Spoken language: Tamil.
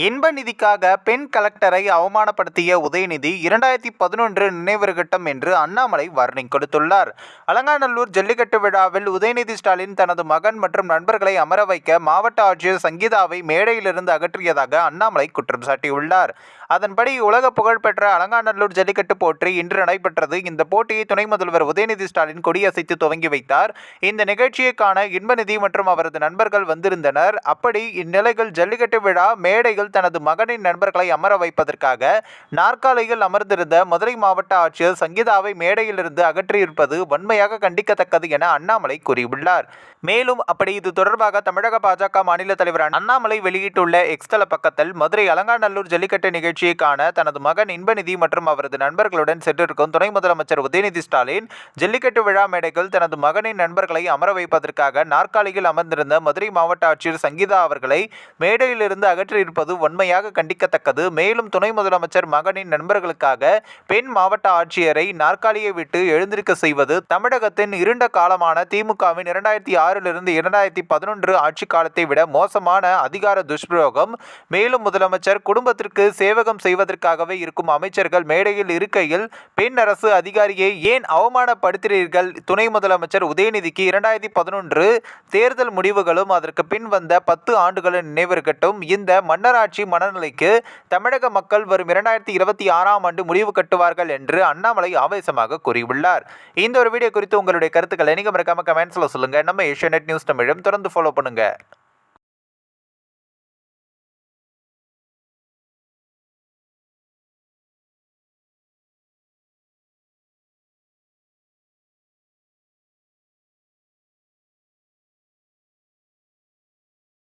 இன்ப நிதிக்காக பெண் கலெக்டரை அவமானப்படுத்திய உதயநிதி 2011 நினைவிருக்கட்டும் என்று அண்ணாமலை வார்னிங் கொடுத்துள்ளார். அலங்காநல்லூர் ஜல்லிக்கட்டு விழாவில் உதயநிதி ஸ்டாலின் தனது மகன் மற்றும் நண்பர்களை அமர வைக்க மாவட்ட ஆட்சியர் சங்கீதாவை மேடையிலிருந்து அகற்றியதாக அண்ணாமலை குற்றம் சாட்டியுள்ளார். அதன்படி உலக புகழ்பெற்ற அலங்காநல்லூர் ஜல்லிக்கட்டு போட்டி இன்று நடைபெற்றது. இந்த போட்டியை துணை முதல்வர் உதயநிதி ஸ்டாலின் கொடியசைத்து துவங்கி வைத்தார். இந்த நிகழ்ச்சியை காண இன்பநிதி மற்றும் அவரது நண்பர்கள் வந்திருந்தனர். அப்படி இந்நிலையில் ஜல்லிக்கட்டு விழா மேடையில் தனது மகனின் நண்பர்களை அமர வைப்பதற்காக நாற்காலியில் அமர்ந்திருந்த மதுரை மாவட்ட ஆட்சியர் சங்கீதாவை மேடையிலிருந்து அகற்றியிருப்பது வன்மையாக கண்டிக்கத்தக்கது என அண்ணாமலை கூறியுள்ளார். மேலும் அப்படி இது தொடர்பாக தமிழக பாஜக மாநில தலைவர் அண்ணாமலை வெளியிட்டுள்ள எக்ஸ்தல பக்கத்தில் மதுரை அலங்காநல்லூர் ஜல்லிக்கட்டு நிகழ்ச்சியை காண தனது மகன் இன்பநிதி மற்றும் அவரது நண்பர்களுடன் சென்றிருக்கும் துணை முதலமைச்சர் உதயநிதி ஸ்டாலின் ஜல்லிக்கட்டு விழா மேடைகள் தனது மகனின் நண்பர்களை அமர வைப்பதற்காக நாற்காலியில் அமர்ந்திருந்த மதுரை மாவட்ட ஆட்சியர் சங்கீதா அவர்களை மேடையிலிருந்து அகற்றியிருப்பது வன்மையாக கண்டிக்கத்தக்கது. மேலும் துணை முதலமைச்சர் மகனின் நண்பர்களுக்காக பெண் மாவட்ட ஆட்சியரை நாற்காலியை விட்டு எழுந்திருக்க செய்வது தமிழகத்தின் இருண்ட காலமான திமுகவின் 2006 2011 ஆட்சி காலத்தை விட மோசமான அதிகார துஷ்பிரயோகம். மேலும் முதலமைச்சர் குடும்பத்திற்கு சேவகம் செய்வதற்காகவே இருக்கும் அமைச்சர்கள் மேடையில் இருக்கையில் பெண் அரசு அதிகாரியை ஏன் அவமானப்படுத்துகிறீர்கள்? துணை முதலமைச்சர் உதயநிதிக்கு 2011 தேர்தல் முடிவுகளும் அதற்கு பின் வந்த 10 ஆண்டுகளின் நினைவிருக்கட்டும். இந்த மன்னராட்சி மனநிலைக்கு தமிழக மக்கள் வரும் 2026ஆம் ஆண்டு முடிவு கட்டுவார்கள் என்று அண்ணாமலை ஆவேசமாக கூறியுள்ளார். இந்த ஒரு வீடியோ குறித்து உங்களுடைய கருத்துக்களை நீங்க மறக்காம கமெண்ட்ஸ்ல சொல்லுங்க. நம்ம ஏஷியாநெட் நியூஸ் தமிழும் தொடர்ந்து ஃபாலோ பண்ணுங்க.